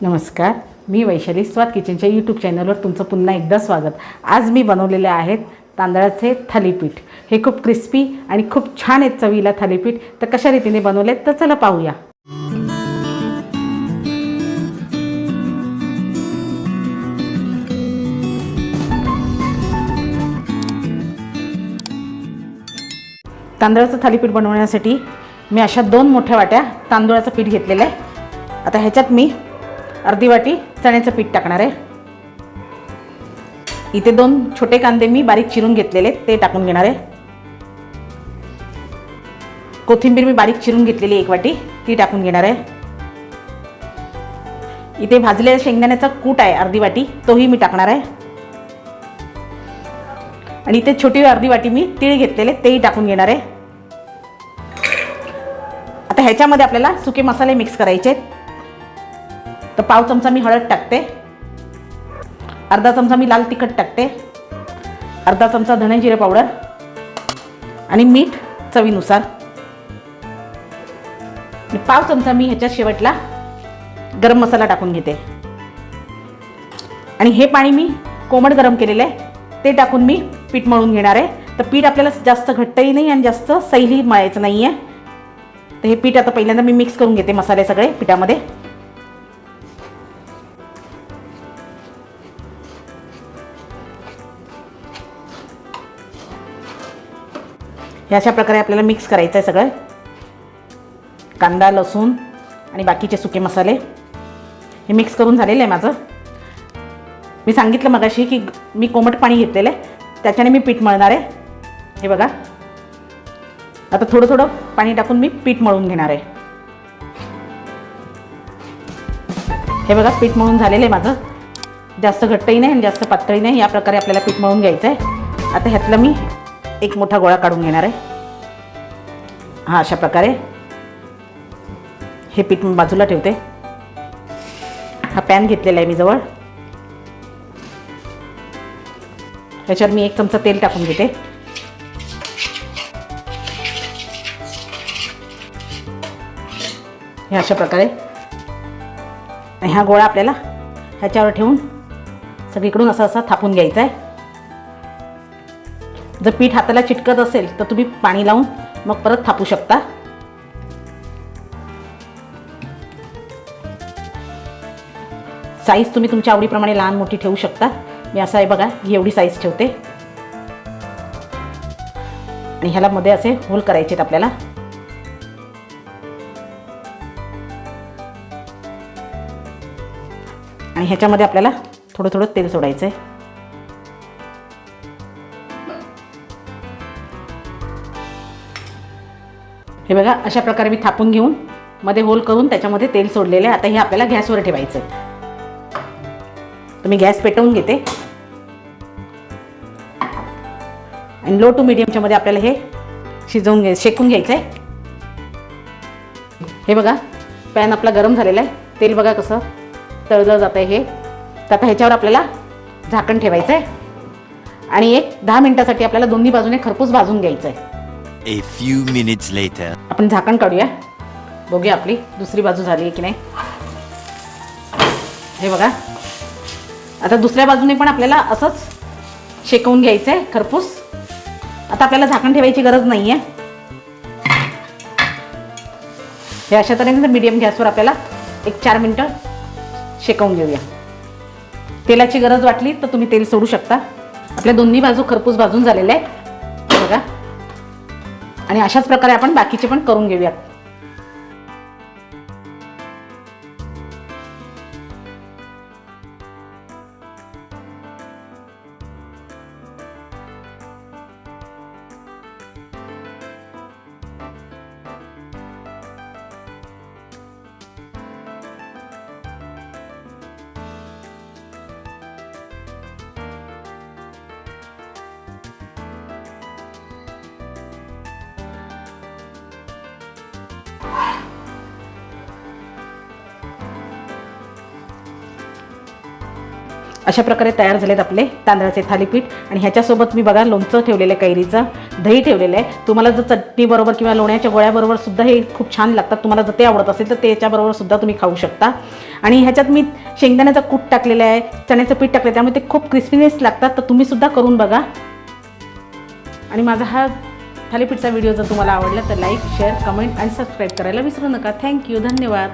नमस्कार, मी वैशाली स्वाद किचनच्या यूट्यूब चॅनलवर तुमचं पुन्हा एकदा स्वागत। आज मी बनवलेले आहेत तांदळाचे थालीपीठ। हे खूप क्रिस्पी आणि खूप छान आहेत चवीला थालीपीठ। तर कशा रीतीने बनवले तर चला पाहूया। तांदळाचं थालीपीठ बनवण्यासाठी मी अशा 2 मोठ्या वाट्या तांदळाचं पीठ घेतलेलं आहे। आता ह्याच्यात मी अर्धी वाटी चण्याचं पीठ टाकणार आहे। इथे 2 छोटे कांदे मी बारीक चिरून घेतलेले ते टाकून घेणार आहे। कोथिंबीर मी बारीक चिरून घेतलेली 1 वाटी ती टाकून घेणार आहे। इथे भाजलेल्या शेंगदाण्याचा कूट आहे अर्धी वाटी तोही मी टाकणार आहे। आणि इथे छोटी अर्धी वाटी मी तीळ घेतलेले तेही टाकून घेणार आहे। आता ह्याच्यामध्ये आपल्याला सुके मसाले मिक्स करायचे आहेत। तर पाव चमचा मी हळद टाकते, अर्धा चमचा मी लाल तिखट टाकते, अर्धा चमचा धणे जिरे पावडर आणि मीठ चवीनुसार, आणि पाव चमचा मी ह्याच्या शेवटला गरम मसाला टाकून घेते। आणि हे पाणी मी कोमट गरम केलेलं आहे ते टाकून मी पीठ मळून घेणार आहे। तर पीठ आपल्याला जास्त घट्टही नाही आणि जास्त सैलही मळायचं नाही आहे। तर हे पीठ आता पहिल्यांदा मी मिक्स करून घेते मसाले सगळे पिठामध्ये। हे अशा प्रकारे आपल्याला मिक्स करायचं आहे सगळं। कांदा, लसूण आणि बाकीचे सुके मसाले हे मिक्स करून झालेलं आहे माझं। मी सांगितलं मगाशी की मी कोमट पाणी घेतलेलं आहे त्याच्याने मी पीठ मळणार आहे। हे बघा, आता थोडं थोडं पाणी टाकून मी पीठ मळून घेणार आहे। हे बघा, पीठ मळून झालेलं आहे माझं। जास्त घट्टही नाही आणि जास्त पातळही नाही, या प्रकारे आपल्याला पीठ मळून घ्यायचं आहे। आता ह्यातला मी एक मोठा गोळा काढून घेणार आहे। हा अशा प्रकारे हे पीठ मी बाजूला ठेवते। हा पॅन घेतलेला आहे मी जवळ, ह्याच्यावर मी 1 चमचा तेल टाकून घेते। हे अशा प्रकारे हा गोळा आपल्याला ह्याच्यावर ठेवून सगळीकडून असा थापून घ्यायचा आहे। जर पीठ हाताला चिटकत असेल तर तुम्ही पाणी लावून मग परत थापू शकता। साईज तुम्ही तुमच्या आवडीप्रमाणे लहान मोठी ठेवू शकता। मी असं आहे बघा, ही एवढी साईज ठेवते आणि ह्याला मध्ये असे होल करायचे आहेत आपल्याला। आणि ह्याच्यामध्ये आपल्याला थोडं थोडं तेल सोडायचं आहे। हे बघा, अशा प्रकारे मी थापून घेऊन मध्ये होल करून त्याच्यामध्ये तेल सोडलेले आहे। आता हे आपल्याला गॅसवर ठेवायचं आहे। तर मी गॅस पेटवून घेते आणि लो टू मीडियमच्या मध्ये आपल्याला हे शेकून घ्यायचं आहे। हे बघा, पॅन आपला गरम झालेला आहे। तेल बघा कसं तळलं जात आहे हे। तर आता ह्याच्यावर आपल्याला झाकण ठेवायचं आहे आणि 10 मिनिटासाठी आपल्याला दोन्ही बाजूने खरपूस भाजून घ्यायचं आहे। A few minutes later. आपण झाकण काढूया, बघूया आपली दुसरी बाजू झाली आहे की नाही। हे बघा, आता दुसऱ्या बाजूने पण आपल्याला असंच शेकवून घ्यायचं आहे खरपूस। आता आपल्याला झाकण ठेवायची गरज नाही आहे। हे अशा तऱ्हेने मीडियम गॅसवर आपल्याला 4 मिनिटं शेकवून घेऊया। तेलाची गरज वाटली तर तुम्ही तेल सोडू शकता। आपल्या दोन्ही बाजू खरपूस भाजून झालेल्या आहेत बघा। आणि अशाच प्रकारे आपण बाकीचे पण करून घेऊयात। अशा प्रकारे तयार झालेत आपले तांदळाचे थालीपीठ. आणि ह्याच्यासोबत मी बघा लोणचं ठेवलेलं आहे, कैरीचं दही ठेवलेलं आहे. तुम्हाला जर चटणीबरोबर किंवा लोण्याच्या गोळ्याबरोबर सुद्धा हे खूप छान लागतात. तुम्हाला जर ते आवडत असेल तर त्याच्याबरोबर सुद्धा तुम्ही खाऊ शकता. आणि ह्याच्यात मी शेंगदाण्याचा कूट टाकलेला आहे, चण्याचं पीठ टाकलं, त्यामुळे ते खूप क्रिस्पीनेस लागतात. तर तुम्ही सुद्धा करून बघा. आणि माझा हा थालीपीठचा व्हिडिओ जर तुम्हाला आवडला तर लाईक, शेअर, कमेंट आणि सबस्क्राईब करायला विसरू नका. थँक्यू, धन्यवाद.